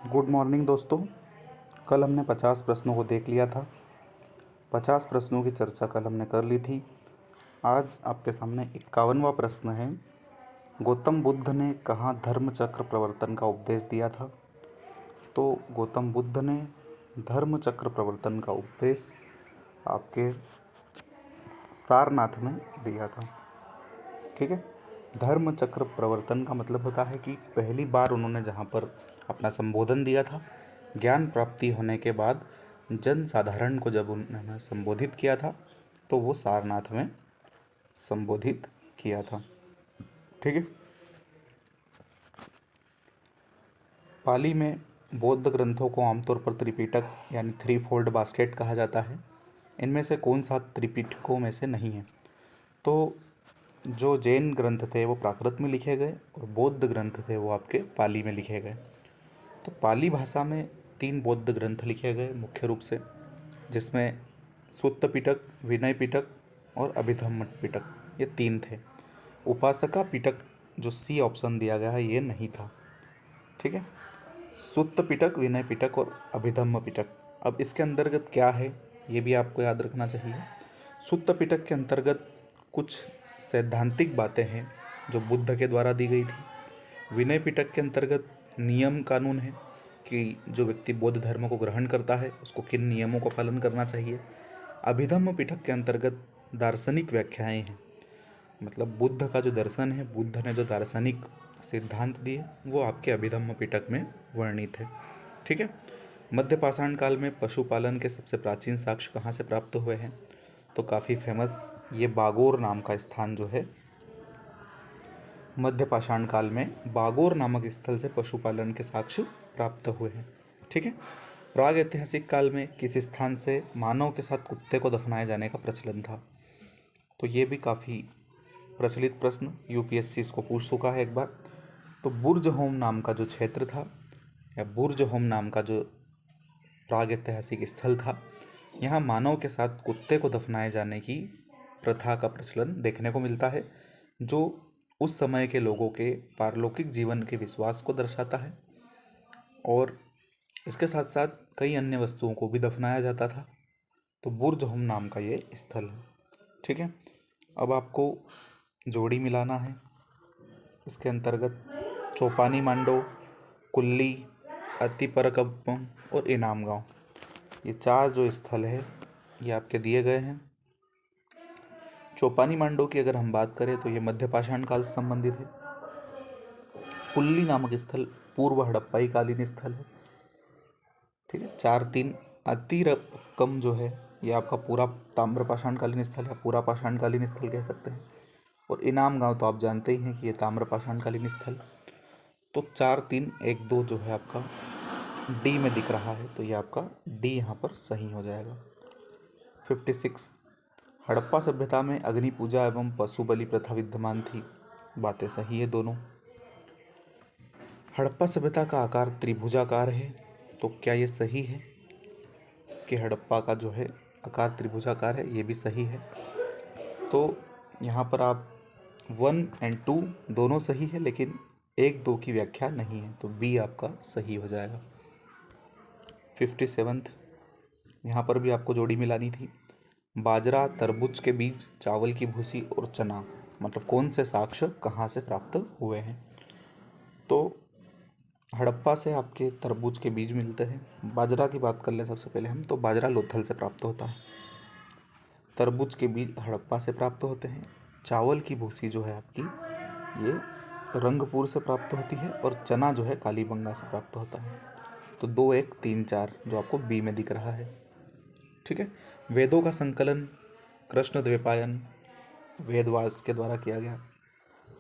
Good morning दोस्तों। कल हमने 50 प्रश्नों को देख लिया था। 50 प्रश्नों की चर्चा कल हमने कर ली थी। आज आपके सामने 51वां प्रश्न है। गौतम बुद्ध ने कहाँ धर्म चक्र प्रवर्तन का उपदेश दिया था? तो गौतम बुद्ध ने धर्म चक्र प्रवर्तन का उपदेश आपके सारनाथ में दिया था। ठीक है। धर्म चक्र प्रवर्तन का मतलब होता है कि पहली बार उन्होंने जहाँ पर अपना संबोधन दिया था, ज्ञान प्राप्ति होने के बाद जन साधारण को जब उन्होंने संबोधित किया था तो वो सारनाथ में संबोधित किया था। ठीक है। पाली में बौद्ध ग्रंथों को आमतौर पर त्रिपिटक यानी थ्री फोल्ड बास्केट कहा जाता है। इनमें से कौन सा त्रिपिटकों में से नहीं है? तो जो जैन ग्रंथ थे वो प्राकृत में लिखे गए और बौद्ध ग्रंथ थे वो आपके पाली में लिखे गए। तो पाली भाषा में 3 बौद्ध ग्रंथ लिखे गए मुख्य रूप से, जिसमें सुत्त पिटक, विनय पिटक और अभिधम्म पिटक, ये 3 थे। उपासका पिटक जो सी ऑप्शन दिया गया है ये नहीं था। ठीक है। सुत्त पिटक, विनय पिटक और अभिधम्म पिटक। अब इसके अंतर्गत क्या है ये भी आपको याद रखना चाहिए। सुत्त पिटक के अंतर्गत कुछ सैद्धांतिक बातें हैं जो बुद्ध के द्वारा दी गई थी। विनय पिटक के अंतर्गत नियम कानून है कि जो व्यक्ति बौद्ध धर्म को ग्रहण करता है उसको किन नियमों का पालन करना चाहिए। अभिधम्म पिटक के अंतर्गत दार्शनिक व्याख्याएं हैं, मतलब बुद्ध का जो दर्शन है, बुद्ध ने जो दार्शनिक सिद्धांत दिए वो आपके अभिधम्म पिटक में वर्णित है। ठीक है। मध्य पाषाण काल में पशुपालन के सबसे प्राचीन साक्ष्य कहाँ से प्राप्त हुए हैं? तो काफ़ी फेमस ये बागोर नाम का स्थान जो है, मध्य पाषाण काल में बागोर नामक स्थल से पशुपालन के साक्ष्य प्राप्त हुए हैं। ठीक है। प्राग ऐतिहासिक काल में किस स्थान से मानव के साथ कुत्ते को दफनाए जाने का प्रचलन था? तो ये भी काफ़ी प्रचलित प्रश्न, यूपीएससी इसको पूछ चुका है एक बार। तो बुर्ज होम नाम का जो क्षेत्र था या बुर्ज होम नाम का जो प्राग ऐतिहासिक स्थल था, यहाँ मानव के साथ कुत्ते को दफनाए जाने की प्रथा का प्रचलन देखने को मिलता है, जो उस समय के लोगों के पारलौकिक जीवन के विश्वास को दर्शाता है। और इसके साथ साथ कई अन्य वस्तुओं को भी दफनाया जाता था। तो बुर्ज होम नाम का ये स्थल है। ठीक है। अब आपको जोड़ी मिलाना है। इसके अंतर्गत चौपानी मांडो, कुल्ली, अतिपरकप्पम और इनाम गांव, ये 4 जो स्थल है ये आपके दिए गए हैं। चौपानी मांडो की अगर हम बात करें तो ये मध्य पाषाण काल से संबंधित है। कुल्ली नामक स्थल पूर्व हड़प्पाई कालीन स्थल है। ठीक है। 4-3 अतिरकम जो है ये आपका पूरा ताम्र पाषाण कालीन स्थल है, पूरा पाषाण कालीन स्थल कह सकते हैं। और इनाम गांव तो आप जानते ही हैं कि ये ताम्र पाषाण कालीन स्थल। तो 4-3-1-2 जो है आपका डी में दिख रहा है, तो ये आपका डी यहाँ पर सही हो जाएगा। 56 हड़प्पा सभ्यता में अग्नि पूजा एवं पशु बलि प्रथा विद्यमान थी। बातें सही है दोनों। हड़प्पा सभ्यता का आकार त्रिभुजाकार है, तो क्या ये सही है कि हड़प्पा का जो है आकार त्रिभुजाकार है? ये भी सही है। तो यहाँ पर आप 1 और 2 दोनों सही है, लेकिन 1-2 की व्याख्या नहीं है, तो बी आपका सही हो जाएगा। 57 यहाँ पर भी आपको जोड़ी मिलानी थी। बाजरा, तरबूज के बीज, चावल की भूसी और चना, मतलब कौन से साक्ष्य कहाँ से प्राप्त हुए हैं? तो हड़प्पा से आपके तरबूज के बीज मिलते हैं। बाजरा की बात कर लें सबसे पहले हम, तो बाजरा लोथल से प्राप्त होता है। तरबूज के बीज हड़प्पा से प्राप्त होते हैं। चावल की भूसी जो है आपकी ये रंगपुर से प्राप्त होती है और चना जो है कालीबंगा से प्राप्त होता है। तो 2-1-3-4 जो आपको बी में दिख रहा है। ठीक है। वेदों का संकलन कृष्ण द्वैपायन वेदव्यास के द्वारा किया गया।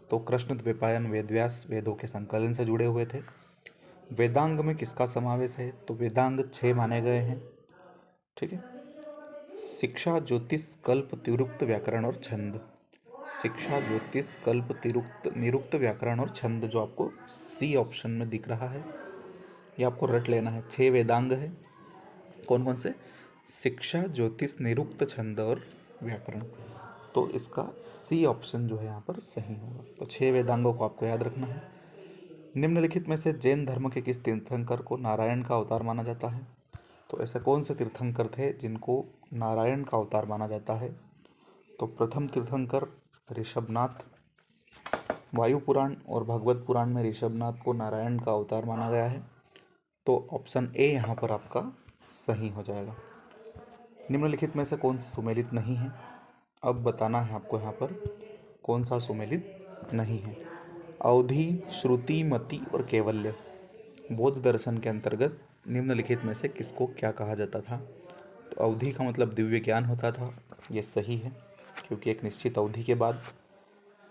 तो कृष्ण द्वैपायन वेदव्यास वेदों के संकलन से जुड़े हुए थे। वेदांग में किसका समावेश है? तो वेदांग 6 माने गए हैं। ठीक है। शिक्षा, ज्योतिष, कल्प, तिरुक्त, व्याकरण और छंद। शिक्षा, ज्योतिष, कल्प, तिरुक्त, निरुक्त, व्याकरण और छंद जो आपको सी ऑप्शन में दिख रहा है, ये आपको रट लेना है। 6 वेदांग है। कौन कौन से? शिक्षा, ज्योतिष, निरुक्त, छंद और व्याकरण। तो इसका सी ऑप्शन जो है यहाँ पर सही होगा। तो 6 वेदांगों को आपको याद रखना है। निम्नलिखित में से जैन धर्म के किस तीर्थंकर को नारायण का अवतार माना जाता है? तो ऐसे कौन से तीर्थंकर थे जिनको नारायण का अवतार माना जाता है? तो प्रथम तीर्थंकर ऋषभनाथ। वायु पुराण और भगवत पुराण में ऋषभनाथ को नारायण का अवतार माना गया है, तो ऑप्शन ए यहाँ पर आपका सही हो जाएगा। निम्नलिखित में से कौन सा सुमेलित नहीं है? अब बताना है आपको यहाँ पर कौन सा सुमेलित नहीं है। अवधि, श्रुति, मति और कैवल्य बौद्ध दर्शन के अंतर्गत निम्नलिखित में से किसको क्या कहा जाता था? तो अवधि का मतलब दिव्य ज्ञान होता था, ये सही है, क्योंकि एक निश्चित अवधि के बाद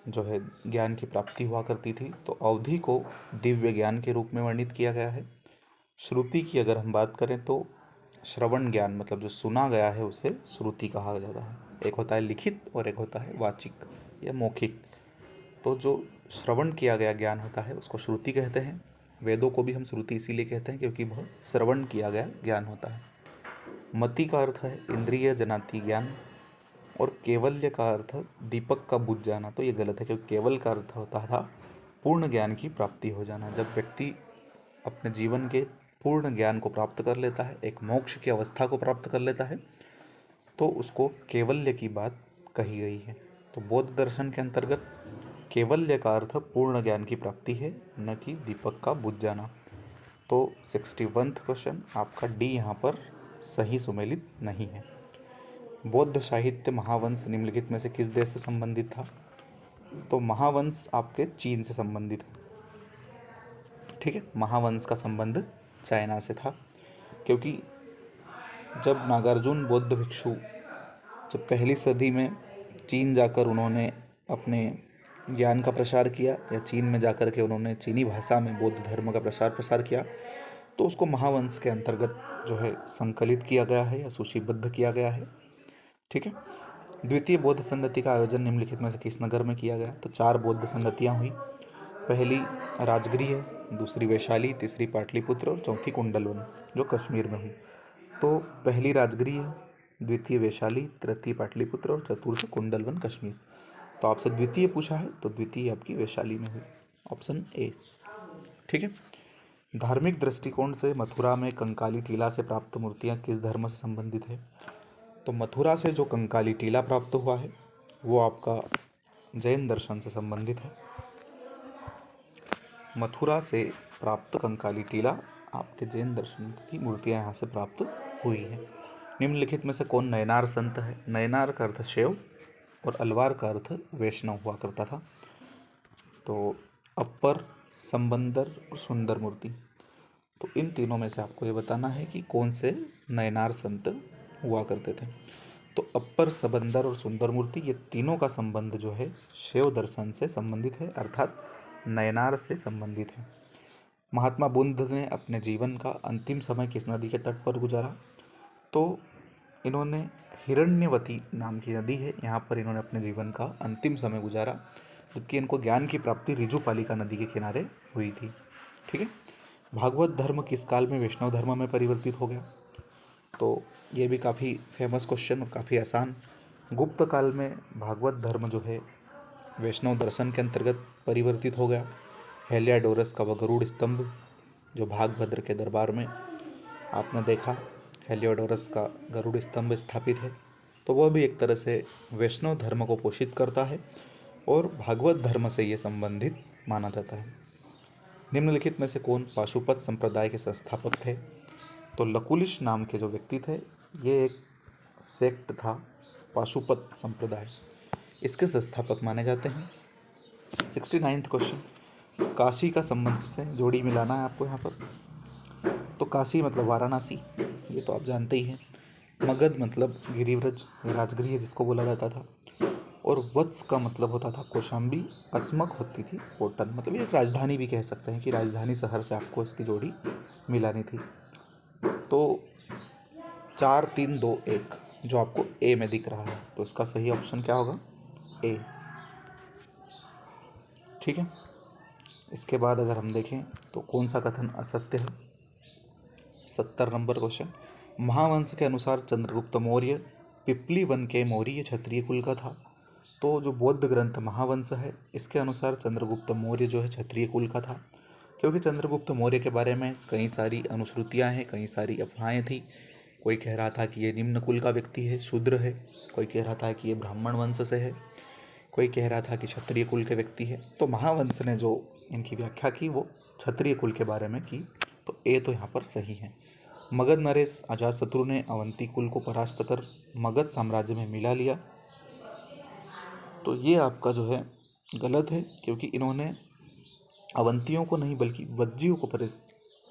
जो है ज्ञान की प्राप्ति हुआ करती थी, तो अवधि को दिव्य ज्ञान के रूप में वर्णित किया गया है। श्रुति की अगर हम बात करें तो श्रवण ज्ञान मतलब जो सुना गया है उसे श्रुति कहा जाता है। एक होता है लिखित और एक होता है वाचिक या मौखिक। तो जो श्रवण किया गया ज्ञान होता है उसको श्रुति कहते हैं। वेदों को भी हम श्रुति इसीलिए कहते हैं क्योंकि वह श्रवण किया गया ज्ञान होता है। मति का अर्थ है इंद्रिय जनाती ज्ञान और केवल्य का अर्थ दीपक का बुझ जाना। तो ये गलत है, क्योंकि केवल का अर्थ होता था पूर्ण ज्ञान की प्राप्ति हो जाना। जब व्यक्ति अपने जीवन के पूर्ण ज्ञान को प्राप्त कर लेता है, एक मोक्ष की अवस्था को प्राप्त कर लेता है, तो उसको केवल्य की बात कही गई है। तो बौद्ध दर्शन के अंतर्गत केवल्य का अर्थ पूर्ण ज्ञान की प्राप्ति है, न कि दीपक का बुझ जाना। तो 61वां क्वेश्चन आपका डी यहाँ पर सही सुमेलित नहीं है। बौद्ध साहित्य महावंश निम्नलिखित में से किस देश से संबंधित था? तो महावंश आपके चीन से संबंधित है। ठीक है, महावंश का संबंध चाइना से था, क्योंकि जब नागार्जुन बौद्ध भिक्षु जब पहली सदी में चीन जाकर उन्होंने अपने ज्ञान का प्रसार किया, या चीन में जाकर के उन्होंने चीनी भाषा में बौद्ध धर्म का प्रसार किया, तो उसको महावंश के अंतर्गत जो है संकलित किया गया है या सूचीबद्ध किया गया है। ठीक है। द्वितीय बौद्ध संगति का आयोजन निम्नलिखित में से किस नगर में किया गया? तो 4 बौद्ध संगतियाँ हुई। पहली राजगृह है, दूसरी वैशाली, तीसरी पाटलिपुत्र और चौथी कुंडलवन जो कश्मीर में हुई। तो पहली राजगृह है, द्वितीय वैशाली, तृतीय पाटलिपुत्र और चतुर्थ कुंडलवन कश्मीर। तो आपसे द्वितीय पूछा है तो द्वितीय आपकी वैशाली में हुई, ऑप्शन ए। ठीक है। धार्मिक दृष्टिकोण से मथुरा में कंकाली टीला से प्राप्त मूर्तियाँ किस धर्म से संबंधित है? तो मथुरा से जो कंकाली टीला प्राप्त हुआ है वो आपका जैन दर्शन से संबंधित है। मथुरा से प्राप्त कंकाली टीला आपके जैन दर्शन की मूर्तियाँ यहाँ से प्राप्त हुई हैं। निम्नलिखित में से कौन नयनार संत है? नयनार का अर्थ शैव और अलवार का अर्थ वैष्णव हुआ करता था। तो अपर, संबंदर और सुंदर मूर्ति, तो इन तीनों में से आपको ये बताना है कि कौन से नयनार संत हुआ करते थे। तो अपर, सबंदर और सुंदर मूर्ति ये तीनों का संबंध जो है शैव दर्शन से संबंधित है, अर्थात नयनार से संबंधित है। महात्मा बुद्ध ने अपने जीवन का अंतिम समय किस नदी के तट पर गुजारा? तो इन्होंने हिरण्यवती नाम की नदी है, यहाँ पर इन्होंने अपने जीवन का अंतिम समय गुजारा, जबकि इनको ज्ञान की प्राप्ति रिजुपालिका नदी के किनारे हुई थी। ठीक है। भागवत धर्म किस काल में वैष्णव धर्म में परिवर्तित हो गया? तो ये भी काफ़ी फेमस क्वेश्चन और काफ़ी आसान। गुप्त काल में भागवत धर्म जो है वैष्णव दर्शन के अंतर्गत परिवर्तित हो गया। हेलियाडोरस का वह गरुड़ स्तंभ जो भागभद्र के दरबार में आपने देखा, हेलियोडोरस का गरुड़ स्तंभ स्थापित है, तो वह भी एक तरह से वैष्णव धर्म को पोषित करता है और भागवत धर्म से ये संबंधित माना जाता है। निम्नलिखित में से कौन पाशुपत संप्रदाय के संस्थापक थे? तो लकुलिश नाम के जो व्यक्ति थे, ये एक सेक्ट था पाशुपत संप्रदाय, इसके संस्थापक माने जाते हैं। 69वां क्वेश्चन, काशी का संबंध से जोड़ी मिलाना है आपको यहाँ पर। तो काशी मतलब वाराणसी, ये तो आप जानते ही हैं। मगध मतलब गिरिव्रज, राजगृह जिसको बोला जाता था। और वत्स का मतलब होता था कौशाम्बी, अस्मक होती थी कोटन, मतलब ये एक राजधानी भी कह सकते हैं कि राजधानी शहर से आपको इसकी जोड़ी मिलानी थी। तो 4 3 2 1 जो आपको ए में दिख रहा है, तो इसका सही ऑप्शन क्या होगा? ए। ठीक है। इसके बाद अगर हम देखें तो कौन सा कथन असत्य है? 70 नंबर क्वेश्चन, महावंश के अनुसार चंद्रगुप्त मौर्य पिपली वन के मौर्य क्षत्रिय कुल का था। तो जो बौद्ध ग्रंथ महावंश है इसके अनुसार चंद्रगुप्त मौर्य जो है क्षत्रिय कुल का था। क्योंकि चंद्रगुप्त मौर्य के बारे में कई सारी अनुश्रुतियाँ हैं, कई सारी अफवाहें थी। कोई कह रहा था कि ये निम्न कुल का व्यक्ति है, शूद्र है। कोई कह रहा था कि ये ब्राह्मण वंश से है। कोई कह रहा था कि क्षत्रिय कुल के व्यक्ति है। तो महावंश ने जो इनकी व्याख्या की वो क्षत्रिय कुल के बारे में की। तो ये तो यहाँ पर सही है। मगध नरेश अजातशत्रु ने अवंती कुल को परास्त कर मगध साम्राज्य में मिला लिया। तो ये आपका जो है गलत है, क्योंकि इन्होंने अवंतियों को नहीं बल्कि वज्जियों को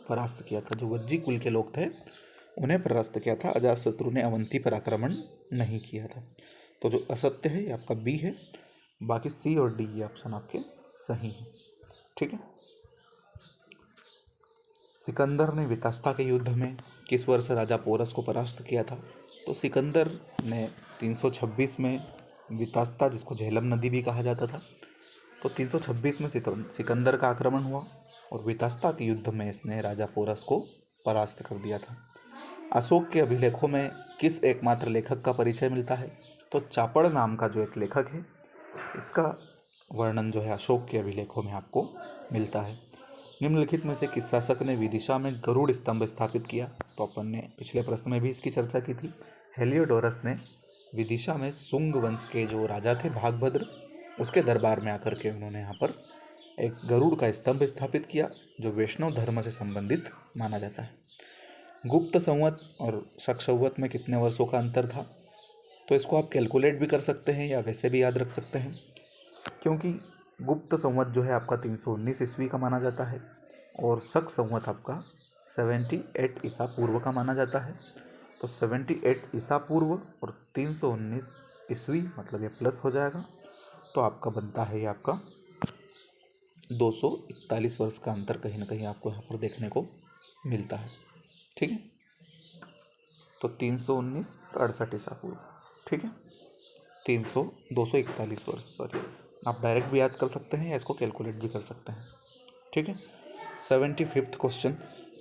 परास्त किया था। जो वज्जी कुल के लोग थे उन्हें परास्त किया था। अजातशत्रु ने अवंती पर आक्रमण नहीं किया था। तो जो असत्य है ये आपका बी है। बाकी सी और डी ये ऑप्शन आपके सही हैं। ठीक है। सिकंदर ने वितस्ता के युद्ध में किस वर्ष राजा पोरस को परास्त किया था? तो सिकंदर ने 326 में वितस्ता, जिसको झेलम नदी भी कहा जाता था, तो 326 में सिकंदर का आक्रमण हुआ और वितस्ता के युद्ध में इसने राजा पोरस को परास्त कर दिया था। अशोक के अभिलेखों में किस एकमात्र लेखक का परिचय मिलता है? तो चापड़ नाम का जो एक लेखक है, इसका वर्णन जो है अशोक के अभिलेखों में आपको मिलता है। निम्नलिखित में से किस शासक ने विदिशा में गरुड़ स्तंभ स्थापित किया? तो अपन ने पिछले प्रश्न में भी इसकी चर्चा की थी। हेलियोडोरस ने विदिशा में शुंग वंश के जो राजा थे भागभद्र, उसके दरबार में आकर के उन्होंने यहाँ पर एक गरुड़ का स्तंभ स्थापित किया, जो वैष्णव धर्म से संबंधित माना जाता है। गुप्त संवत और शक संवत में कितने वर्षों का अंतर था? तो इसको आप कैलकुलेट भी कर सकते हैं या वैसे भी याद रख सकते हैं, क्योंकि गुप्त संवत जो है आपका 319 ईस्वी का माना जाता है और शक संवत आपका 78 ईसा पूर्व का माना जाता है। तो 78 ईसा पूर्व और 319 ईस्वी, मतलब ये प्लस हो जाएगा, तो आपका बनता है ये आपका 241 वर्ष का अंतर कहीं ना कहीं आपको यहाँ पर देखने को मिलता है। ठीक है। तो 319 और 68 ईसा पूर्व। ठीक है। 241 वर्ष, सॉरी। आप डायरेक्ट भी याद कर सकते हैं या इसको कैलकुलेट भी कर सकते हैं। ठीक है। 75वां क्वेश्चन,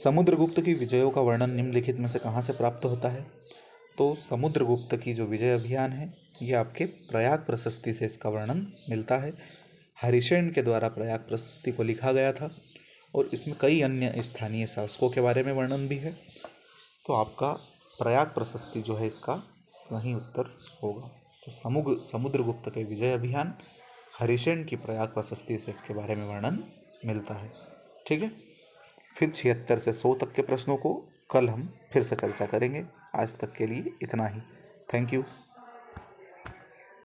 समुद्रगुप्त की विजयों का वर्णन निम्नलिखित में से कहाँ से प्राप्त होता है? तो समुद्रगुप्त की जो विजय अभियान है ये आपके प्रयाग प्रशस्ति से इसका वर्णन मिलता है। हरिसेन के द्वारा प्रयाग प्रशस्ति को लिखा गया था और इसमें कई अन्य स्थानीय शासकों के बारे में वर्णन भी है। तो आपका प्रयाग प्रशस्ति जो है इसका सही उत्तर होगा। तो समुद्रगुप्त के विजय अभियान, हरिसेन की प्रयाग प्रशस्ति से इसके बारे में वर्णन मिलता है। ठीक है। फिर 76 से 100 तक के प्रश्नों को कल हम फिर से चर्चा करेंगे। आज तक के लिए इतना ही। Thank you.